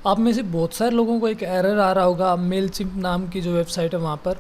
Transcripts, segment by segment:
आप में से बहुत सारे लोगों को एक एरर आ रहा होगा मेलचिम्प नाम की जो वेबसाइट है वहाँ पर।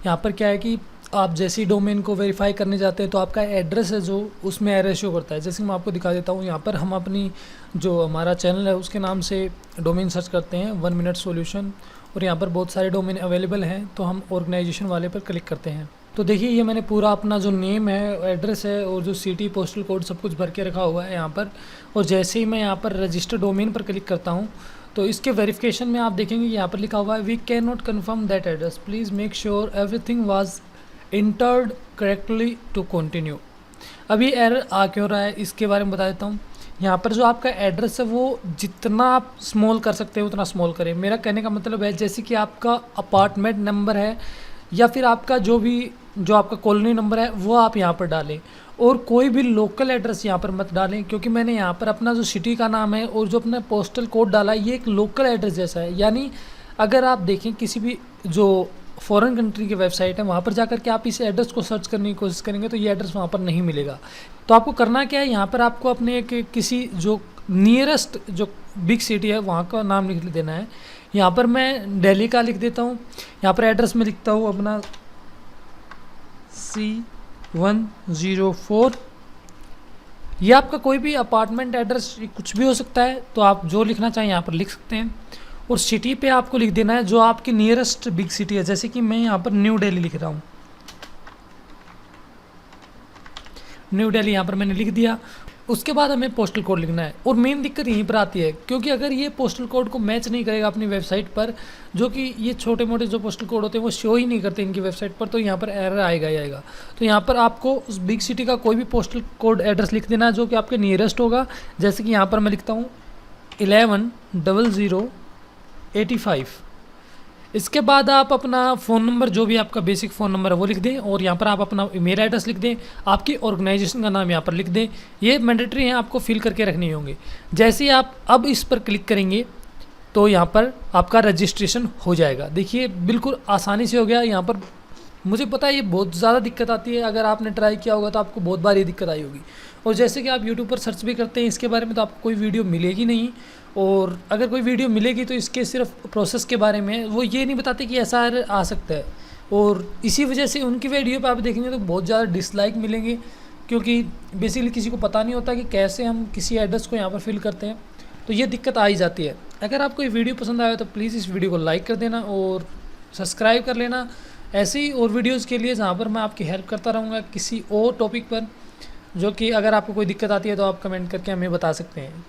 यहाँ पर क्या है कि आप जैसे ही डोमेन को वेरीफाई करने जाते हैं तो आपका एड्रेस है जो उसमें एरर शो करता है। जैसे कि मैं आपको दिखा देता हूँ, यहाँ पर हम अपनी जो हमारा चैनल है उसके नाम से डोमेन सर्च करते हैं 1 मिनट सॉल्यूशन, और यहाँ पर बहुत सारे डोमेन अवेलेबल हैं। तो हम ऑर्गेनाइजेशन वाले पर क्लिक करते हैं। तो देखिए ये मैंने पूरा अपना जो नेम है, एड्रेस है और जो सिटी, पोस्टल कोड सब कुछ भर के रखा हुआ है यहाँ पर। और जैसे ही मैं यहाँ पर रजिस्टर डोमेन पर क्लिक करता हूँ तो इसके वेरिफिकेशन में आप देखेंगे यहाँ पर लिखा हुआ है we can not confirm that address, please make sure everything was entered correctly to continue. अभी एरर आ क्यों रहा है इसके बारे में बता देता हूँ। यहाँ पर जो आपका एड्रेस है वो जितना आप स्मॉल कर सकते हो उतना स्मॉल करें। मेरा कहने का मतलब है जैसे कि आपका अपार्टमेंट नंबर है या फिर आपका जो आपका कॉलोनी नंबर है वो आप यहाँ पर डालें, और कोई भी लोकल एड्रेस यहाँ पर मत डालें, क्योंकि मैंने यहाँ पर अपना जो सिटी का नाम है और जो अपना पोस्टल कोड डाला है ये एक लोकल एड्रेस जैसा है। यानी अगर आप देखें किसी भी जो फॉरेन कंट्री की वेबसाइट है वहाँ पर जाकर के आप इस एड्रेस को सर्च करने की कोशिश करेंगे तो ये एड्रेस वहाँ पर नहीं मिलेगा। तो आपको करना क्या है, यहाँ पर आपको अपने एक किसी जो नियरेस्ट जो बिग सिटी है वहाँ का नाम लिख देना है। यहाँ पर मैं दिल्ली का लिख देता हूँ। यहाँ पर एड्रेस में लिखता हूँ अपना C104। ये आपका कोई भी अपार्टमेंट एड्रेस कुछ भी हो सकता है, तो आप जो लिखना चाहें यहाँ पर लिख सकते हैं। और सिटी पे आपको लिख देना है जो आपकी नियरेस्ट बिग सिटी है। जैसे कि मैं यहाँ पर न्यू दिल्ली लिख रहा हूँ, न्यू दिल्ली यहाँ पर मैंने लिख दिया। उसके बाद हमें पोस्टल कोड लिखना है, और मेन दिक्कत यहीं पर आती है क्योंकि अगर ये पोस्टल कोड को मैच नहीं करेगा अपनी वेबसाइट पर, जो कि ये छोटे मोटे जो पोस्टल कोड होते हैं वो शो ही नहीं करते इनकी वेबसाइट पर, तो यहाँ पर एरर आएगा ही आएगा। तो यहाँ पर आपको उस बिग सिटी का कोई भी पोस्टल कोड एड्रेस लिख देना है जो कि आपके नियरेस्ट होगा। जैसे कि यहाँ पर मैं लिखता हूँ 110085। इसके बाद आप अपना फ़ोन नंबर, जो भी आपका बेसिक फ़ोन नंबर है वो लिख दें, और यहाँ पर आप अपना ईमेल एड्रेस लिख दें, आपकी ऑर्गेनाइजेशन का नाम यहाँ पर लिख दें। ये मैंडेटरी हैं, आपको फिल करके रखने होंगे। जैसे ही आप अब इस पर क्लिक करेंगे तो यहाँ पर आपका रजिस्ट्रेशन हो जाएगा। देखिए बिल्कुल आसानी से हो गया। यहाँ पर मुझे पता है ये बहुत ज़्यादा दिक्कत आती है, अगर आपने ट्राई किया होगा तो आपको बहुत बार ये दिक्कत आई होगी। और जैसे कि आप यूट्यूब पर सर्च भी करते हैं इसके बारे में तो आपको कोई वीडियो मिलेगी नहीं, और अगर कोई वीडियो मिलेगी तो इसके सिर्फ प्रोसेस के बारे में, वो ये नहीं बताते कि ऐसा आ सकता है। और इसी वजह से उनकी वीडियो पे आप देखेंगे तो बहुत ज़्यादा डिसलाइक मिलेंगे, क्योंकि बेसिकली किसी को पता नहीं होता कि कैसे हम किसी एड्रेस को यहाँ पर फिल करते हैं। तो ये दिक्कत आ ही जाती है। अगर आपको ये वीडियो पसंद आया तो प्लीज़ इस वीडियो को लाइक कर देना और सब्सक्राइब कर लेना ऐसे ही और वीडियोज़ के लिए, जहाँ पर मैं आपकी हेल्प करता रहूँगा किसी और टॉपिक पर, जो कि अगर आपको कोई दिक्कत आती है तो आप कमेंट करके हमें बता सकते हैं।